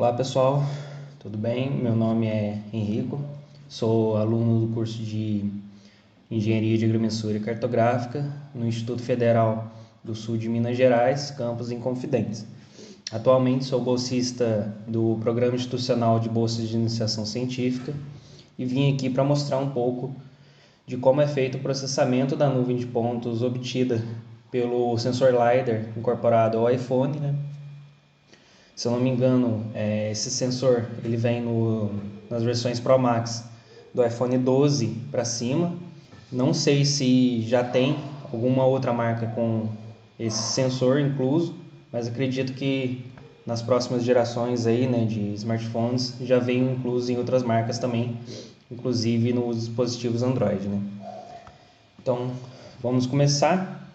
Olá pessoal, tudo bem? Meu nome é Henrico, sou aluno do curso de Engenharia de Agrimensura e Cartográfica no Instituto Federal do Sul de Minas Gerais, campus Inconfidentes. Atualmente sou bolsista do Programa Institucional de Bolsas de Iniciação Científica e vim aqui para mostrar um pouco de como é feito o processamento da nuvem de pontos obtida pelo sensor LiDAR incorporado ao iPhone, né? Se eu não me engano, esse sensor ele vem nas versões Pro Max do iPhone 12 para cima. Não sei se já tem alguma outra marca com esse sensor incluso, mas acredito que nas próximas gerações aí, né, de smartphones já vem incluso em outras marcas também, inclusive nos dispositivos Android, né? Então, vamos começar.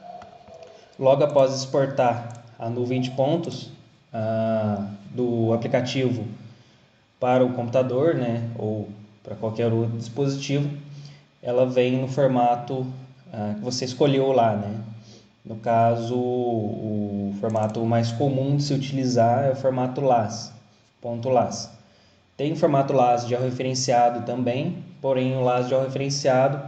Logo após exportar a nuvem de pontos do aplicativo para o computador, né, ou para qualquer outro dispositivo, ela vem no formato que você escolheu lá, né? No caso, o formato mais comum de se utilizar é o formato LAS, ponto .las. Tem o formato LAS georreferenciado também, porém o LAS georreferenciado,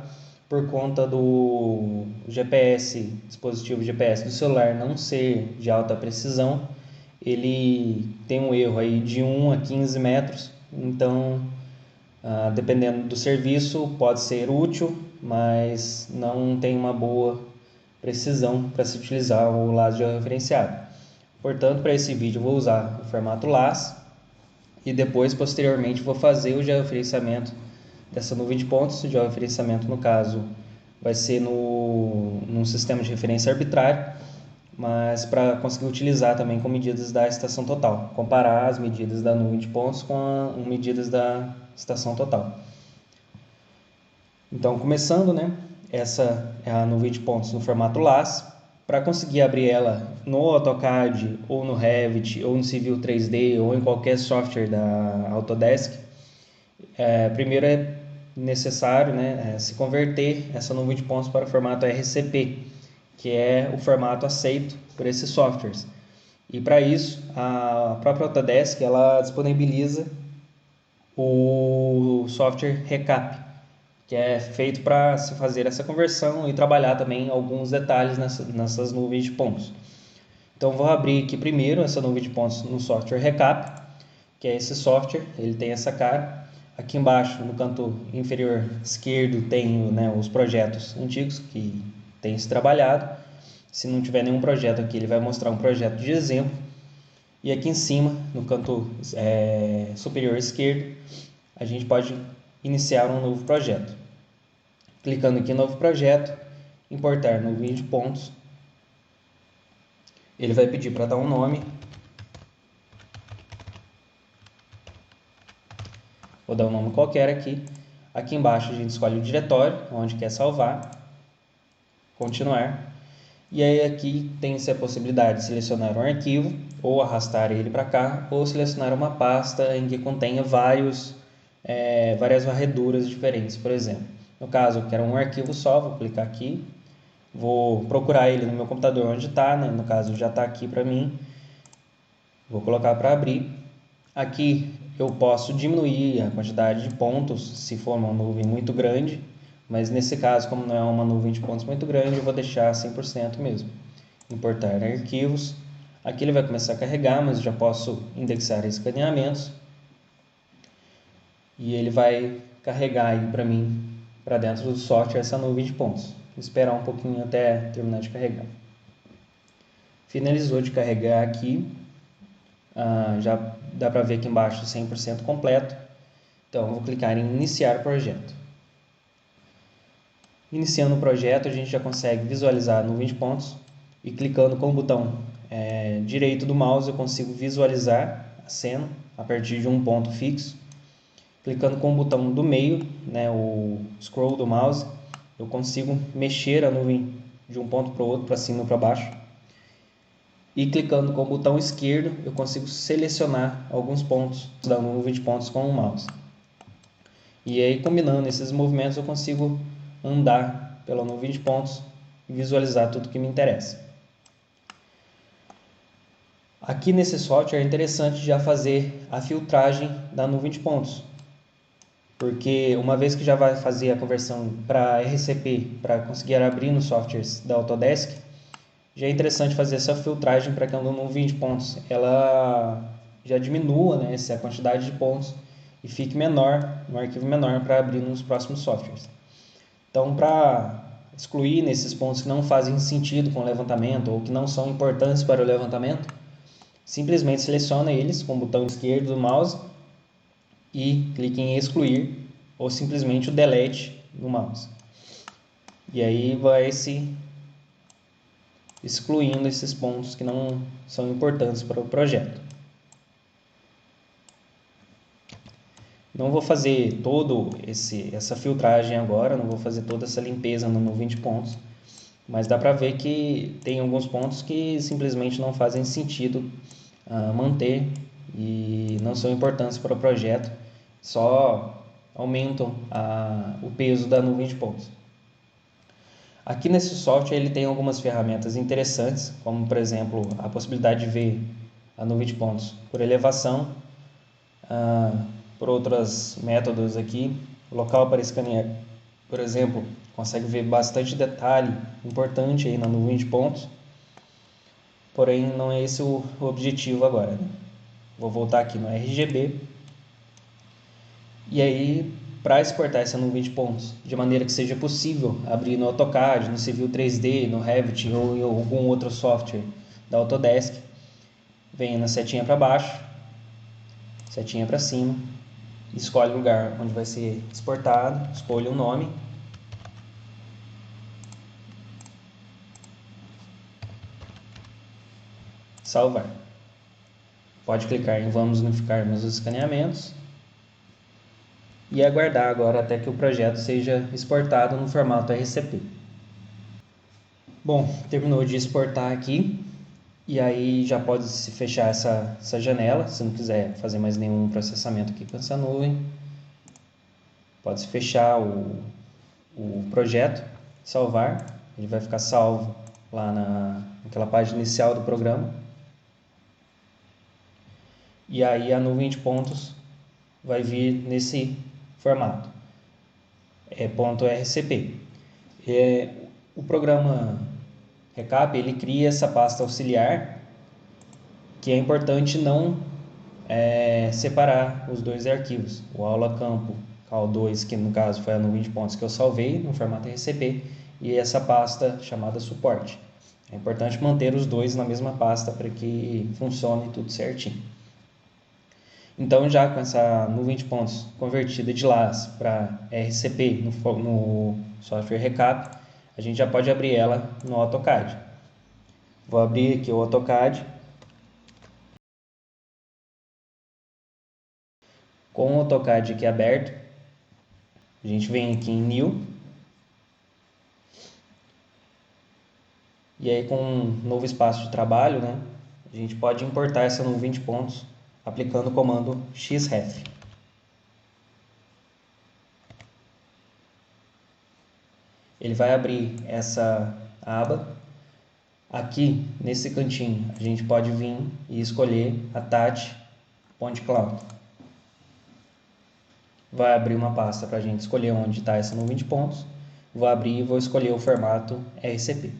por conta do GPS, dispositivo GPS do celular não ser de alta precisão, ele tem um erro aí de 1 a 15 metros, então dependendo do serviço pode ser útil, mas não tem uma boa precisão para se utilizar o LAS georreferenciado. Portanto, para esse vídeo eu vou usar o formato LAS e depois, posteriormente, vou fazer o georreferenciamento dessa nuvem de pontos. O georreferenciamento, no caso, vai ser num sistema de referência arbitrário, mas para conseguir utilizar também com medidas da estação total, comparar as medidas da nuvem de pontos com as medidas da estação total. Então, começando, né? Essa é a nuvem de pontos no formato LAS. Para conseguir abrir ela no AutoCAD ou no Revit ou no Civil 3D ou em qualquer software da Autodesk, primeiro é necessário, né, se converter essa nuvem de pontos para o formato RCP, que é o formato aceito por esses softwares. E para isso, a própria Autodesk ela disponibiliza o software Recap, que é feito para se fazer essa conversão e trabalhar também alguns detalhes nessas nuvens de pontos. Então vou abrir aqui primeiro essa nuvem de pontos no software Recap, que é esse software, ele tem essa cara. Aqui embaixo, no canto inferior esquerdo, tem, né, os projetos antigos que tem se trabalhado. Se não tiver nenhum projeto aqui, ele vai mostrar um projeto de exemplo. E aqui em cima, no canto superior esquerdo, a gente pode iniciar um novo projeto. Clicando aqui em novo projeto, importar nuvem de pontos, ele vai pedir para dar um nome. Vou dar um nome qualquer aqui. Aqui embaixo a gente escolhe o diretório, onde quer salvar, continuar. E aí aqui tem-se a possibilidade de selecionar um arquivo, ou arrastar ele para cá, ou selecionar uma pasta em que contenha várias varreduras diferentes, por exemplo. No caso, eu quero um arquivo só, vou clicar aqui, vou procurar ele no meu computador onde está, né? No caso já está aqui para mim, vou colocar para abrir. Aqui eu posso diminuir a quantidade de pontos se for uma nuvem muito grande, mas nesse caso, como não é uma nuvem de pontos muito grande, eu vou deixar 100% mesmo. Importar arquivos. Aqui ele vai começar a carregar, mas eu já posso indexar escaneamentos. E ele vai carregar aí para mim, para dentro do software, essa nuvem de pontos. Vou esperar um pouquinho até terminar de carregar. Finalizou de carregar aqui. Já dá para ver aqui embaixo 100% completo. Então, eu vou clicar em iniciar projeto. Iniciando o projeto, a gente já consegue visualizar a nuvem de pontos e clicando com o botão direito do mouse eu consigo visualizar a cena a partir de um ponto fixo. Clicando com o botão do meio, né, o scroll do mouse, eu consigo mexer a nuvem de um ponto para o outro, para cima ou para baixo. E clicando com o botão esquerdo, eu consigo selecionar alguns pontos da nuvem de pontos com o mouse. E aí, combinando esses movimentos, eu consigo andar pela nuvem de pontos e visualizar tudo que me interessa. Aqui nesse software é interessante já fazer a filtragem da nuvem de pontos, porque uma vez que já vai fazer a conversão para RCP, para conseguir abrir nos softwares da Autodesk, já é interessante fazer essa filtragem para que a nuvem de pontos ela já diminua, né, essa quantidade de pontos e fique menor, um arquivo menor para abrir nos próximos softwares. Então, para excluir nesses pontos que não fazem sentido com o levantamento ou que não são importantes para o levantamento, simplesmente seleciona eles com o botão esquerdo do mouse e clique em excluir ou simplesmente o delete no mouse. E aí vai se excluindo esses pontos que não são importantes para o projeto. Não vou fazer todo essa filtragem agora, não vou fazer toda essa limpeza no nuvem de pontos, mas dá para ver que tem alguns pontos que simplesmente não fazem sentido manter e não são importantes para o projeto, só aumentam o peso da nuvem de pontos. Aqui nesse software ele tem algumas ferramentas interessantes, como por exemplo a possibilidade de ver a nuvem de pontos por elevação, por outros métodos aqui, local para escanear, por exemplo, consegue ver bastante detalhe importante aí na nuvem de pontos, porém não é esse o objetivo agora, né? Vou voltar aqui no RGB e aí para exportar essa nuvem de pontos de maneira que seja possível abrir no AutoCAD, no Civil 3D, no Revit ou em algum outro software da Autodesk, venha na setinha para baixo, setinha para cima, escolhe o lugar onde vai ser exportado, escolha o nome, salvar. Pode clicar em vamos unificar meus escaneamentos e aguardar agora até que o projeto seja exportado no formato RCP. Bom, terminou de exportar aqui e aí já pode se fechar essa janela, se não quiser fazer mais nenhum processamento aqui com essa nuvem. Pode se fechar o projeto, salvar, ele vai ficar salvo lá naquela página inicial do programa. E aí a nuvem de pontos vai vir nesse formato, .rcp. O programa Recap ele cria essa pasta auxiliar, que é importante não separar os dois arquivos, o aula campo cal2, que no caso foi a nuvem de pontos que eu salvei no formato RCP, e essa pasta chamada suporte. É importante manter os dois na mesma pasta para que funcione tudo certinho. Então, já com essa nuvem de pontos convertida de LAS para RCP no software Recap, a gente já pode abrir ela no AutoCAD. Vou abrir aqui o AutoCAD. Com o AutoCAD aqui aberto, a gente vem aqui em New. E aí com um novo espaço de trabalho, né, a gente pode importar essa nuvem de pontos aplicando o comando xref. Ele vai abrir essa aba. Aqui nesse cantinho a gente pode vir e escolher a TAT Point Cloud. Vai abrir uma pasta para a gente escolher onde está essa nuvem de pontos. Vou abrir e vou escolher o formato RCP.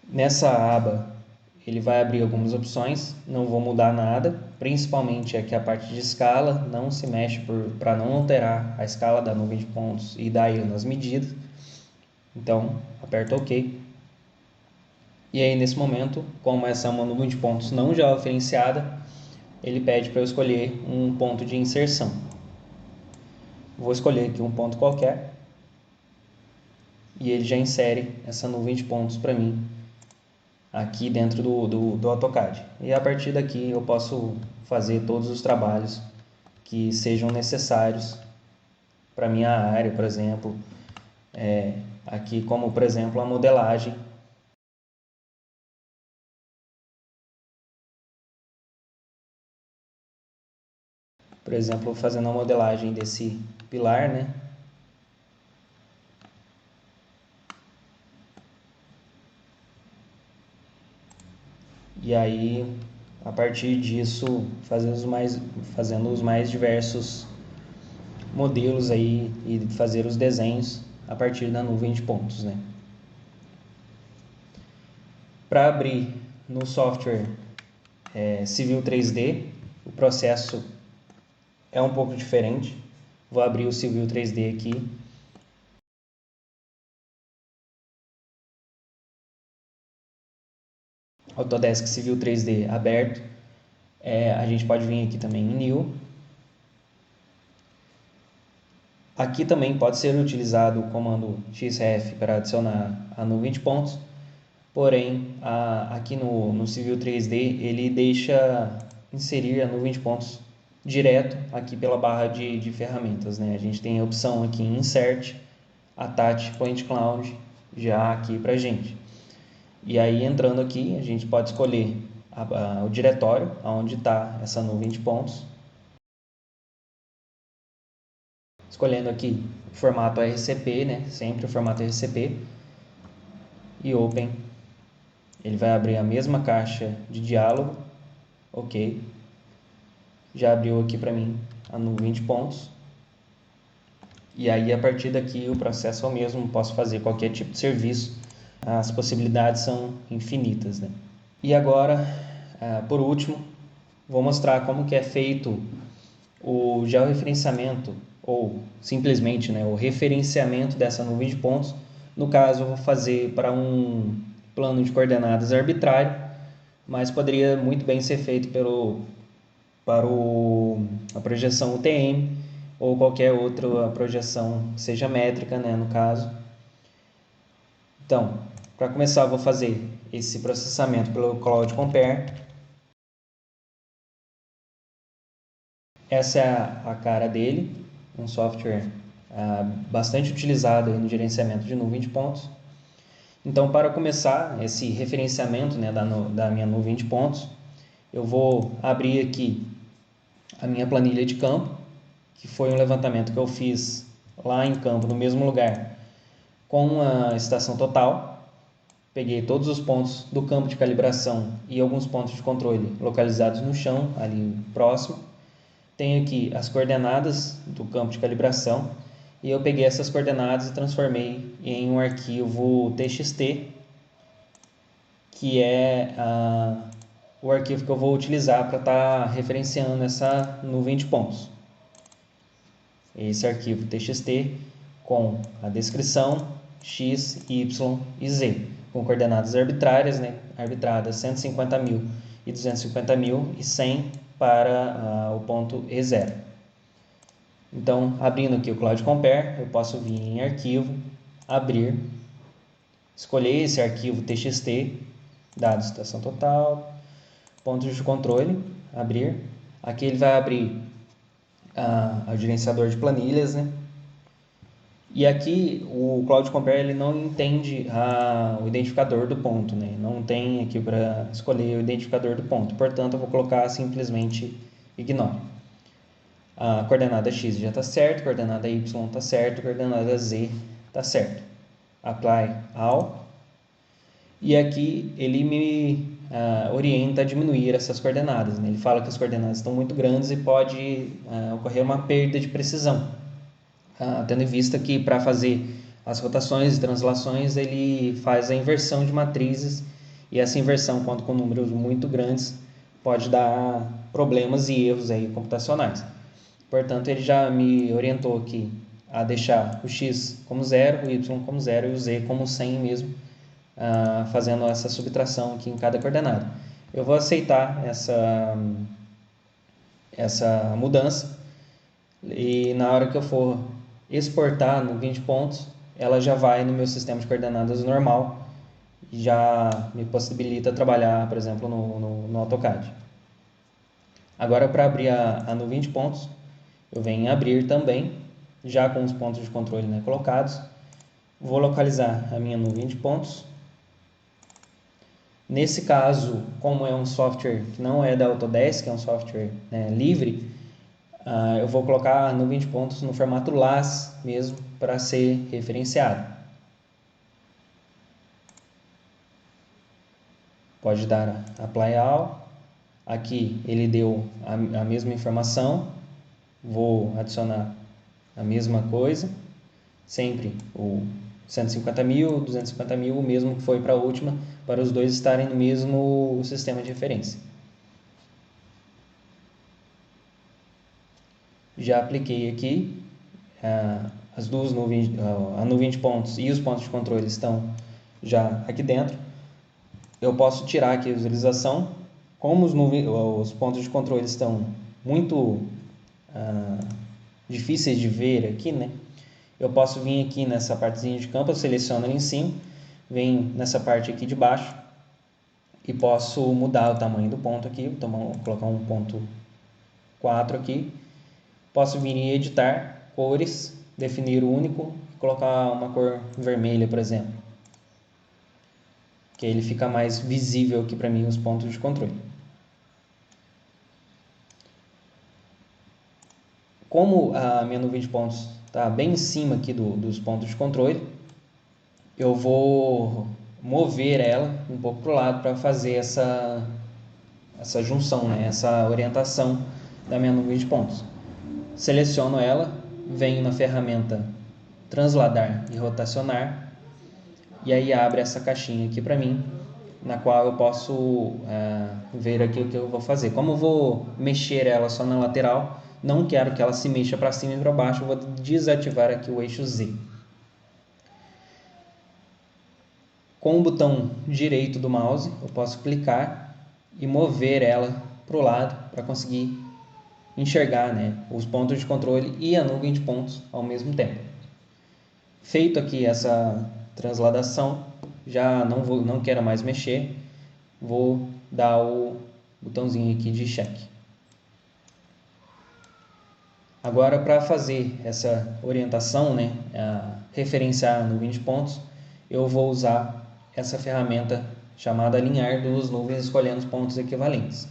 Nessa aba ele vai abrir algumas opções, não vou mudar nada, principalmente aqui a parte de escala, não se mexe para não alterar a escala da nuvem de pontos e daí nas medidas. Então, aperto OK. E aí nesse momento, como essa é uma nuvem de pontos não georreferenciada, ele pede para eu escolher um ponto de inserção. Vou escolher aqui um ponto qualquer e ele já insere essa nuvem de pontos para mim aqui dentro do AutoCAD. E a partir daqui eu posso fazer todos os trabalhos que sejam necessários para minha área, por exemplo, aqui como por exemplo a modelagem. Por exemplo, fazendo a modelagem desse pilar, né? e aí a partir disso fazendo os mais diversos modelos aí e fazer os desenhos a partir da nuvem de pontos, né? Para abrir no software Civil 3D, o processo é um pouco diferente. Vou abrir o Civil 3D aqui. Autodesk Civil 3D aberto. A gente pode vir aqui também em New. Aqui também pode ser utilizado o comando xref para adicionar a nuvem de pontos. Porém, aqui no Civil 3D, ele deixa inserir a nuvem de pontos direto aqui pela barra de ferramentas, né? A gente tem a opção aqui em Insert, Attach Point Cloud, já aqui para a gente. E aí, entrando aqui, a gente pode escolher o diretório onde está essa nuvem de pontos. Escolhendo aqui o formato RCP, né? Sempre o formato RCP. E Open. Ele vai abrir a mesma caixa de diálogo. Ok. Já abriu aqui para mim a nuvem de pontos. E aí, a partir daqui, o processo é o mesmo. Posso fazer qualquer tipo de serviço. As possibilidades são infinitas, né? E agora, por último, vou mostrar como que é feito o georreferenciamento ou simplesmente, né, o referenciamento dessa nuvem de pontos. No caso, eu vou fazer para um plano de coordenadas arbitrário, mas poderia muito bem ser feito para a projeção UTM ou qualquer outra projeção, seja métrica, né, no caso. Então, para começar, eu vou fazer esse processamento pelo Cloud Compare. Essa é a cara dele, um software bastante utilizado no gerenciamento de nuvem de pontos. Então, para começar esse referenciamento, né, da minha nuvem de pontos, eu vou abrir aqui a minha planilha de campo, que foi um levantamento que eu fiz lá em campo, no mesmo lugar, com a estação total. Peguei todos os pontos do campo de calibração e alguns pontos de controle localizados no chão, ali próximo. Tenho aqui as coordenadas do campo de calibração e eu peguei essas coordenadas e transformei em um arquivo TXT, que é o arquivo que eu vou utilizar para estar referenciando essa nuvem de pontos. Esse arquivo TXT com a descrição x, y e z, com coordenadas arbitrárias, né, arbitradas 150.000 e 250.000 e 100 para o ponto E0. Então, abrindo aqui o Cloud Compare, eu posso vir em Arquivo, Abrir, escolher esse arquivo TXT, dados estação total, pontos de controle, Abrir. Aqui ele vai abrir o gerenciador de planilhas, né? E aqui o Cloud Compare ele não entende o identificador do ponto, né? Não tem aqui para escolher o identificador do ponto. Portanto, eu vou colocar simplesmente ignore. A coordenada x já está certo, a coordenada y está certo, a coordenada z está certo. Apply all. E aqui ele me orienta a diminuir essas coordenadas, né? Ele fala que as coordenadas estão muito grandes e pode ocorrer uma perda de precisão. Tendo em vista que para fazer as rotações e translações ele faz a inversão de matrizes e essa inversão, quando com números muito grandes, pode dar problemas e erros aí computacionais. Portanto, ele já me orientou aqui a deixar o x como 0, o y como 0 e o z como 100 mesmo, fazendo essa subtração aqui em cada coordenada. Eu vou aceitar essa mudança e na hora que eu for exportar no 20 pontos, ela já vai no meu sistema de coordenadas normal e já me possibilita trabalhar, por exemplo, no AutoCAD. Agora, para abrir a no 20 pontos, eu venho em abrir também, já com os pontos de controle, né, colocados. Vou localizar a minha nuvem de pontos. Nesse caso, como é um software que não é da Autodesk, é um software, né, livre, eu vou colocar a nuvem de pontos no formato LAS mesmo para ser referenciado. pode dar Apply All. Aqui ele deu a mesma informação, vou adicionar a mesma coisa, sempre o 150 mil, 250 mil, o mesmo que foi para a última, para os dois estarem no mesmo sistema de referência. Já apliquei aqui as duas nuvens, a nuvem de pontos e os pontos de controle estão já aqui dentro. Eu posso tirar aqui a visualização. Como os pontos de controle estão muito difíceis de ver aqui, né? Eu posso vir aqui nessa partezinha de campo, eu seleciono ali em cima, venho nessa parte aqui de baixo e posso mudar o tamanho do ponto aqui, vou colocar um ponto 4 aqui. Posso vir em editar, cores, definir o único e colocar uma cor vermelha, por exemplo. Que aí ele fica mais visível aqui para mim os pontos de controle. Como a minha nuvem de pontos está bem em cima aqui dos pontos de controle, eu vou mover ela um pouco para o lado para fazer essa junção, né? Essa orientação da minha nuvem de pontos. Seleciono ela, venho na ferramenta Transladar e Rotacionar, e aí abre essa caixinha aqui para mim, na qual eu posso ver aqui o que eu vou fazer. Como eu vou mexer ela só na lateral, não quero que ela se mexa para cima e para baixo, eu vou desativar aqui o eixo Z. Com o botão direito do mouse, eu posso clicar e mover ela para o lado para conseguir enxergar, né, os pontos de controle e a nuvem de pontos ao mesmo tempo. Feito aqui essa transladação, já não quero mais mexer, vou dar o botãozinho aqui de check. Agora, para fazer essa orientação, né, referenciar a nuvem de pontos, eu vou usar essa ferramenta chamada alinhar duas nuvens escolhendo os pontos equivalentes.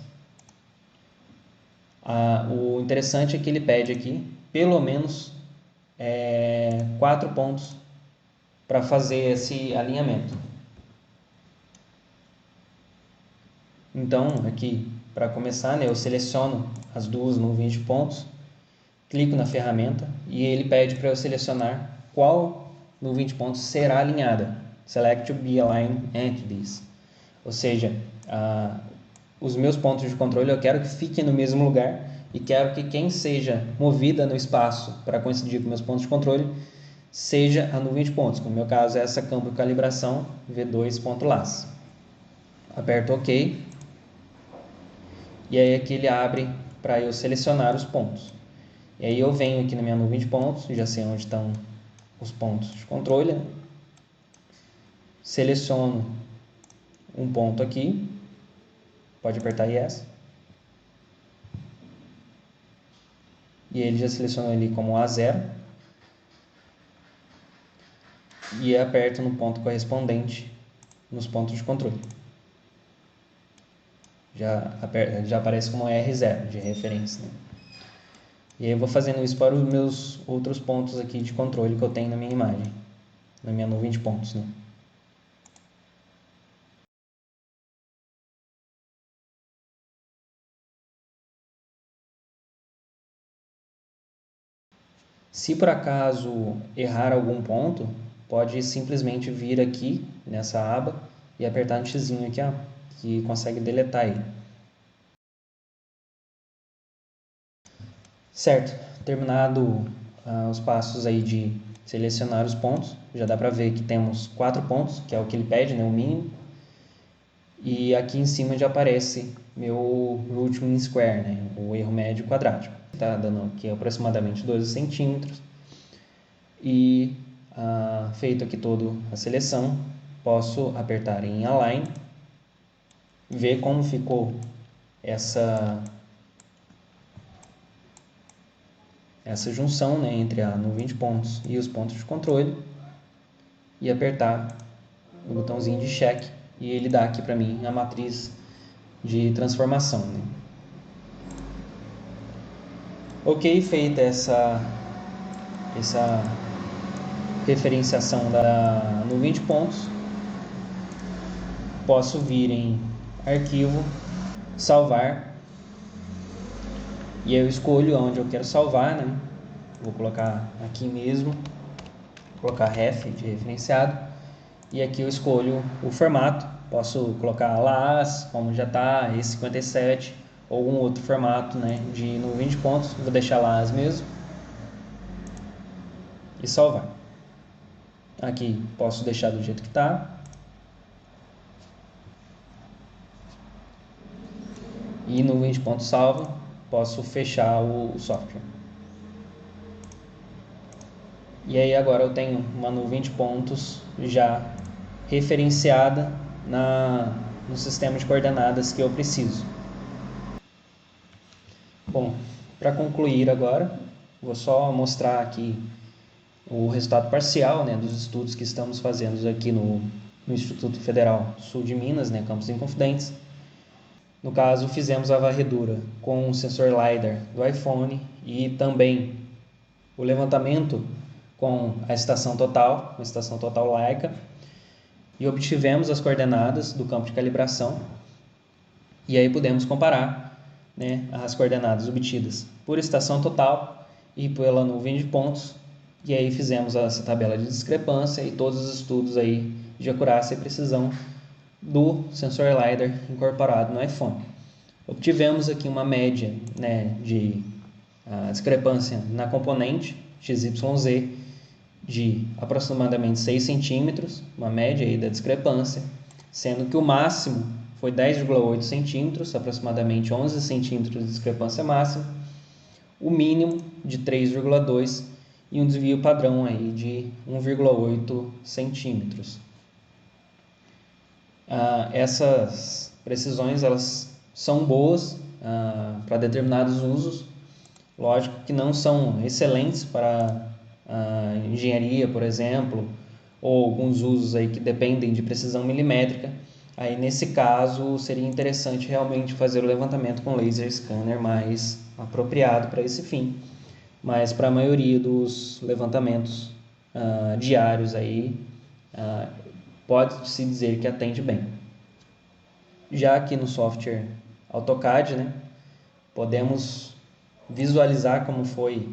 O interessante é que ele pede aqui pelo menos 4 pontos para fazer esse alinhamento. Então, aqui, para começar, né, eu seleciono as duas nuvens de pontos, clico na ferramenta e ele pede para eu selecionar qual nuvem de pontos será alinhada. Select to be aligned entities. Ou seja, os meus pontos de controle eu quero que fiquem no mesmo lugar e quero que quem seja movida no espaço para coincidir com meus pontos de controle seja a nuvem de pontos. No meu caso é essa campo de calibração v2.las. Aperto OK. E aí aqui ele abre para eu selecionar os pontos. E aí eu venho aqui na minha nuvem de pontos, já sei onde estão os pontos de controle. Seleciono um ponto aqui, pode apertar Yes. E ele já selecionou ali como A0. E aperto no ponto correspondente nos pontos de controle. Já aparece como R0 de referência, né? E aí eu vou fazendo isso para os meus outros pontos aqui de controle que eu tenho na minha imagem, na minha nuvem de pontos, né? Se por acaso errar algum ponto, pode simplesmente vir aqui nessa aba e apertar no xizinho aqui, ó, que consegue deletar ele. Certo, terminado os passos aí de selecionar os pontos, já dá para ver que temos 4 pontos, que é o que ele pede, né, o mínimo. E aqui em cima já aparece meu root mean square, né, o erro médio quadrático. Está dando aqui aproximadamente 12 centímetros. E feito aqui toda a seleção, posso apertar em Align, ver como ficou essa junção, né, entre a nuvem de pontos e os pontos de controle e apertar o botãozinho de check e ele dá aqui para mim a matriz de transformação, né? Ok, feita essa referenciação da nuvem de pontos, posso vir em arquivo, salvar, e aí eu escolho onde eu quero salvar, né? Vou colocar aqui mesmo, vou colocar ref de referenciado, e aqui eu escolho o formato, posso colocar LAS, como já está, E57, ou algum outro formato, né, de nuvem de pontos. Vou deixar LAS mesmo e salvar. Aqui posso deixar do jeito que está. E nuvem de pontos salva, posso fechar o software. E aí agora eu tenho uma nuvem de pontos já referenciada no sistema de coordenadas que eu preciso. Bom, para concluir agora, vou só mostrar aqui o resultado parcial, né, dos estudos que estamos fazendo aqui no Instituto Federal Sul de Minas, né, campus Inconfidentes. No caso, fizemos a varredura com o sensor LiDAR do iPhone e também o levantamento com a estação total Leica, e obtivemos as coordenadas do campo de calibração, e aí pudemos comparar, né, as coordenadas obtidas por estação total e pela nuvem de pontos, e aí fizemos essa tabela de discrepância e todos os estudos aí de acurácia e precisão do sensor LiDAR incorporado no iPhone. Obtivemos aqui uma média, né, de discrepância na componente XYZ de aproximadamente 6 centímetros, uma média aí da discrepância, sendo que o máximo foi 10,8 centímetros, aproximadamente 11 centímetros de discrepância máxima, o mínimo de 3,2 e um desvio padrão aí de 1,8 centímetros. Essas precisões elas são boas para determinados usos, lógico que não são excelentes para engenharia, por exemplo, ou alguns usos aí que dependem de precisão milimétrica. Aí nesse caso seria interessante realmente fazer o levantamento com laser scanner mais apropriado para esse fim, mas para a maioria dos levantamentos diários aí pode-se dizer que atende bem. Já aqui no software AutoCAD, né, podemos visualizar como foi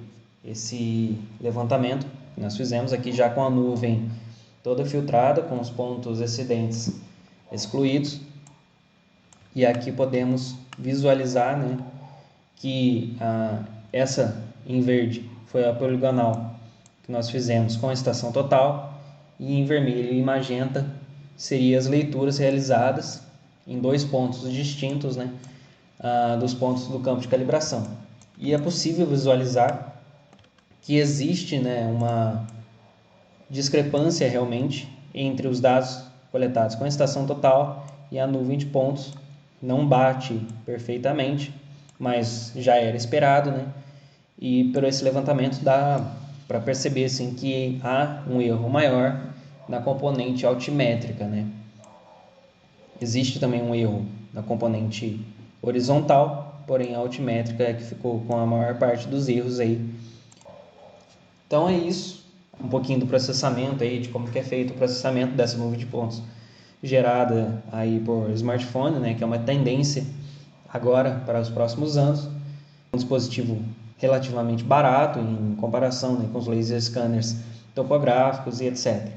esse levantamento que nós fizemos aqui já com a nuvem toda filtrada, com os pontos excedentes excluídos, e aqui podemos visualizar, né, que essa em verde foi a poligonal que nós fizemos com a estação total, e em vermelho e magenta seriam as leituras realizadas em dois pontos distintos, né, dos pontos do campo de calibração. E é possível visualizar que existe, né, uma discrepância realmente entre os dados coletados com a estação total e a nuvem de pontos. Não bate perfeitamente, mas já era esperado, né? E por esse levantamento dá para perceber assim, que há um erro maior na componente altimétrica, né? Existe também um erro na componente horizontal, porém a altimétrica é que ficou com a maior parte dos erros aí. Então é isso, um pouquinho do processamento aí, de como que é feito o processamento dessa nuvem de pontos gerada aí por smartphone, né, que é uma tendência agora para os próximos anos. Um dispositivo relativamente barato em comparação, né, com os laser scanners topográficos e etc.